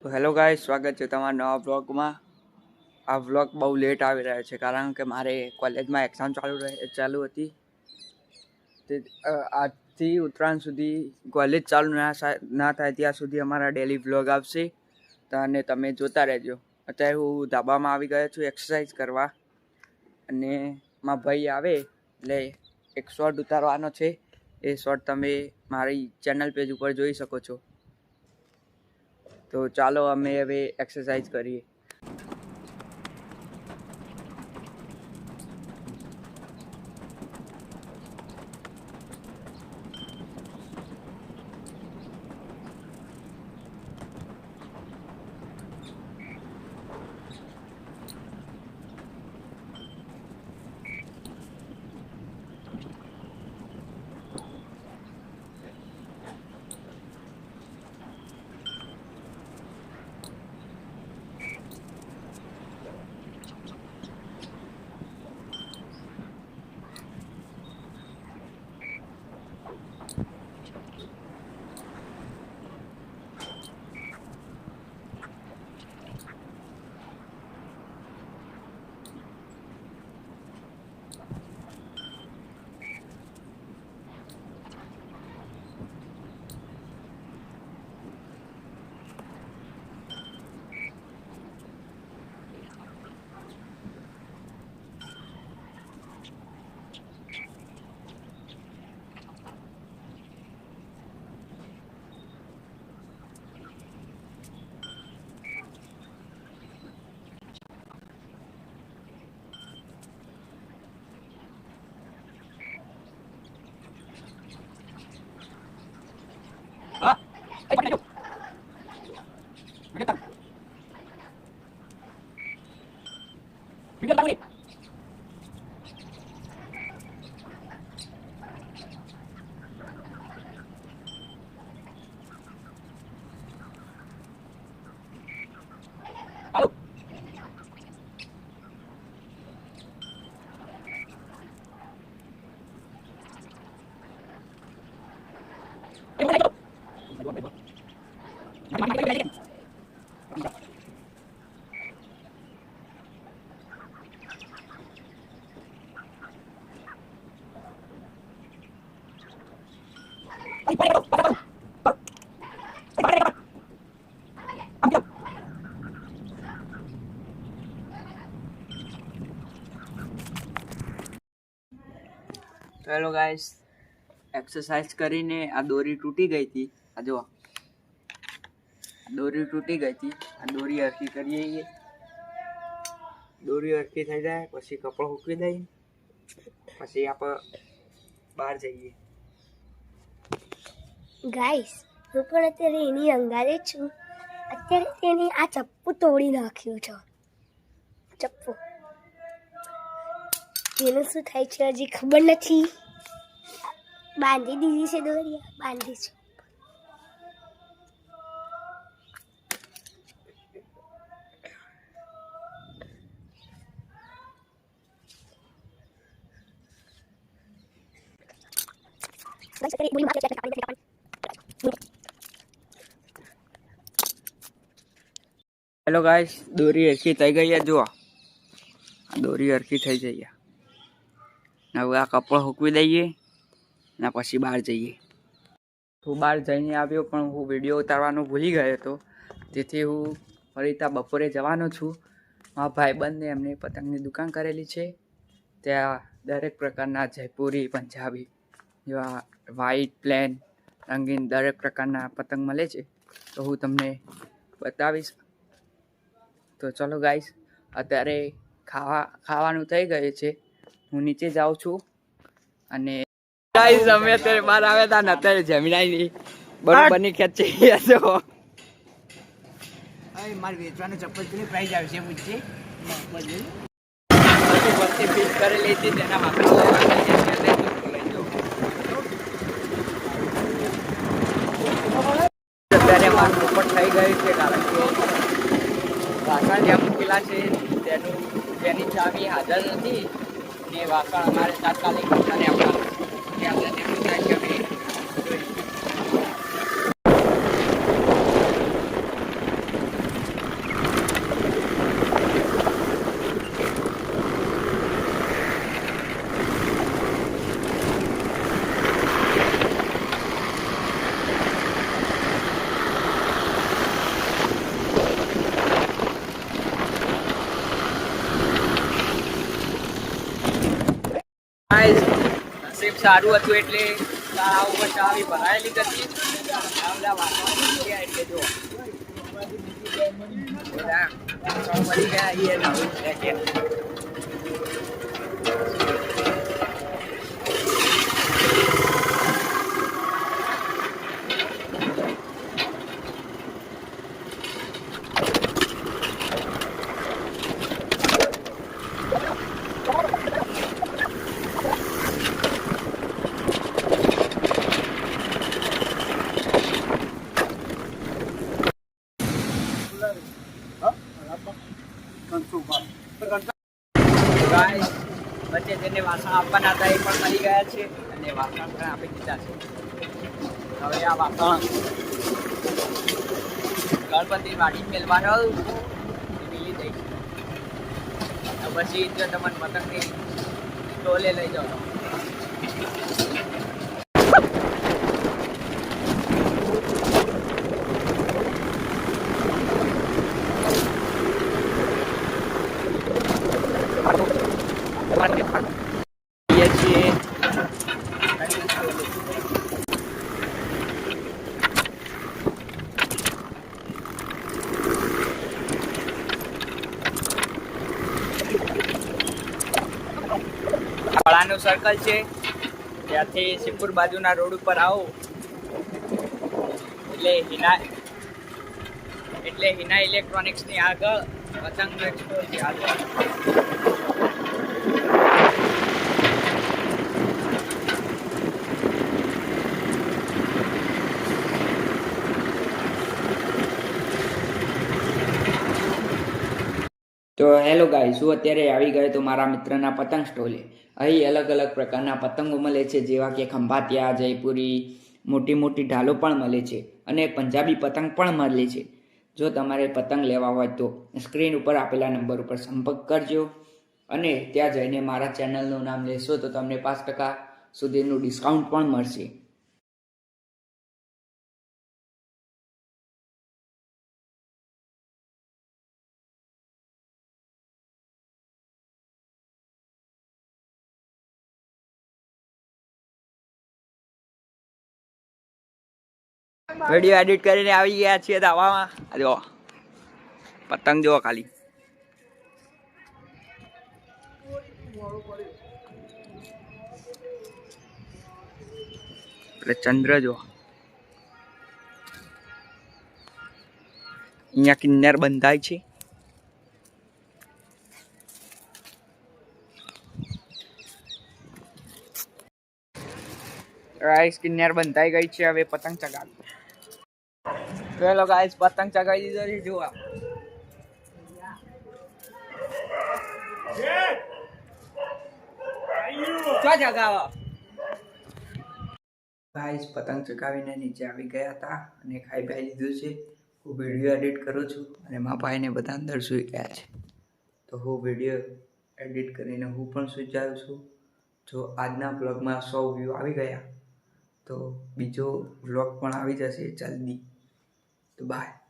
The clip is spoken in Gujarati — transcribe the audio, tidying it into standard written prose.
તો હેલો ગાઈસ, સ્વાગત છે તમારા નવા વ્લોગમાં. આ વ્લોગ બહુ લેટ આવી રહ્યો છે કારણ કે મારે કોલેજમાં એક્ઝામ ચાલુ હતી. તે આજથી ઉત્તરાયણ સુધી કોલેજ ચાલુ ના થાય ત્યાં સુધી અમારા ડેલી વ્લોગ આવશે અને તમે જોતા રહેજો. અત્યારે હું ધાબામાં આવી ગયો છું એક્સરસાઇઝ કરવા, અને મારા ભાઈ આવે એટલે એક શોર્ટ ઉતારવાનો છે. એ શોર્ટ તમે મારી ચેનલ પેજ ઉપર જોઈ શકો છો. તો ચાલો અમે હવે એક્સરસાઇઝ કરીએ. હેલો ગાઈસ, એક્સરસાઇઝ કરીને આ દોરી તૂટી ગઈ હતી. આ જો દોરી તૂટી ગઈ હતી. આ દોરી હરખી કરીએ. દોરી હરખી થઈ જાય પછી કપડું સૂકવી દઈએ, પછી આપણે બહાર જઈએ. ગાઈસ, હું પણ અત્યારે એની અંગારે છું. અત્યારે તેની આ ચપ્પુ તોડી નાખ્યું છે. ચપ્પુ એનું શું થાય છે હજી ખબર નથી. બાંધી દીધી છે દોરી, બાંધી છે. હેલો ગાઈસ, દોરી હરખી થઈ ગઈ છે. જુઓ, દોરી હરખી થઈ જઈએ. હવે આ કપડું સૂકવી દઈએ ને પછી બહાર જઈએ. હું બહાર જઈને આવ્યો પણ હું વિડીયો ઉતારવાનું ભૂલી ગયો હતો, તેથી હું ફરી ત્યાં બપોરે જવાનો છું. મારા ભાઈબંધને એમને પતંગની દુકાન કરેલી છે. ત્યાં દરેક પ્રકારના જયપુરી, પંજાબી જેવા વ્હાઈટ, પ્લેન, રંગીન દરેક પ્રકારના પતંગ મળે છે. તો હું તમને બતાવીશ. તો ચલો ગાઈસ, અત્યારે ખાવાનું થઈ ગયું છે. હું નીચે જાઉં છું. અને ગાઈસ, અમે અત્યારે બહાર આવ્યા હતા ને અત્યારે જમીનાઈ બરોબરની ખેંચી ગયા છો. મારે વેચવાનું ચપ્પલ કેટલી પ્રાઇસ આવશે પૂછશે. વસ્તી ફીટ કરેલી હતી તેના વાસણ અત્યારે અમારું પોપટ થઈ ગયું છે કારણ કે વાસણ જ્યાં મૂકેલા છે તેની ચાવી હાજર નથી. એ વાસણ અમારે તાત્કાલિક અને આપણા સારું હતું એટલે તળાવ ઉપર ચાવી ભરાયેલી હતી. આ બધા વાતાવરણ ગયા એટલે જો બધા વાસણ મળી ગયા અહીંયા નવું છે કે ગાઈસ વચ્ચે જેને વાસણ આપવાના હતા એ પણ મળી ગયા છે અને વાસણ પણ આપી દીધા છે. હવે આ વાસણ ગણપતિ વાડી મેલવાનો મિલી દઈશ. પછી જો તમને પતંગની ટોલે લઈ જાઓ. ફળાનું સર્કલ છે, ત્યાંથી શિવપુર બાજુના રોડ ઉપર આવો એટલે હિના ઇલેક્ટ્રોનિક્સની આગળ પતંગ એક્સપો છે. આગળ તો હેલો ગાઈસ, હું અત્યારે આવી ગયો તો મારા મિત્રના પતંગ સ્ટોલે. અહીં અલગ અલગ પ્રકારના પતંગો મળે છે, જેવા કે ખંભાતિયા, જયપુરી, મોટી મોટી ઢાલો પણ મળે છે અને પંજાબી પતંગ પણ મળે છે. જો તમારે પતંગ લેવા હોય તો સ્ક્રીન ઉપર આપેલા નંબર ઉપર સંપર્ક કરજો અને ત્યાં જઈને મારા ચેનલનું નામ લેશો તો તમને 5% સુધીનું ડિસ્કાઉન્ટ પણ મળશે. વિડીયો એડિટ કરીને આવી ગયા છીએ દાવામાં. જો પતંગ જો ખાલી એટલે ચંદ્ર જો અહીંયા કિન્નર બંધાય છે. ગાઈસ કિન્નર બંધાઈ ગઈ છે, હવે પતંગ ચગાવી. ચલો ગાઈસ પતંગ ચગાવી દીધો છે. જોવા ચગાવો ગાઈસ. પતંગ ચગાવીને નીચે આવી ગયા હતા અને ખાઈ પી લીધું છે. હું વિડીયો એડિટ કરું છું અને મારા ભાઈને બધા અંદર સૂઈ ગયા છે, તો હું વિડીયો એડિટ કરીને હું પણ સૂઈ જાઉં છું. જો આજના બ્લોગમાં 100 વ્યૂ આવી ગયા તો બીજો વ્લોગ પણ આવી જશે જલ્દી. તો બાય.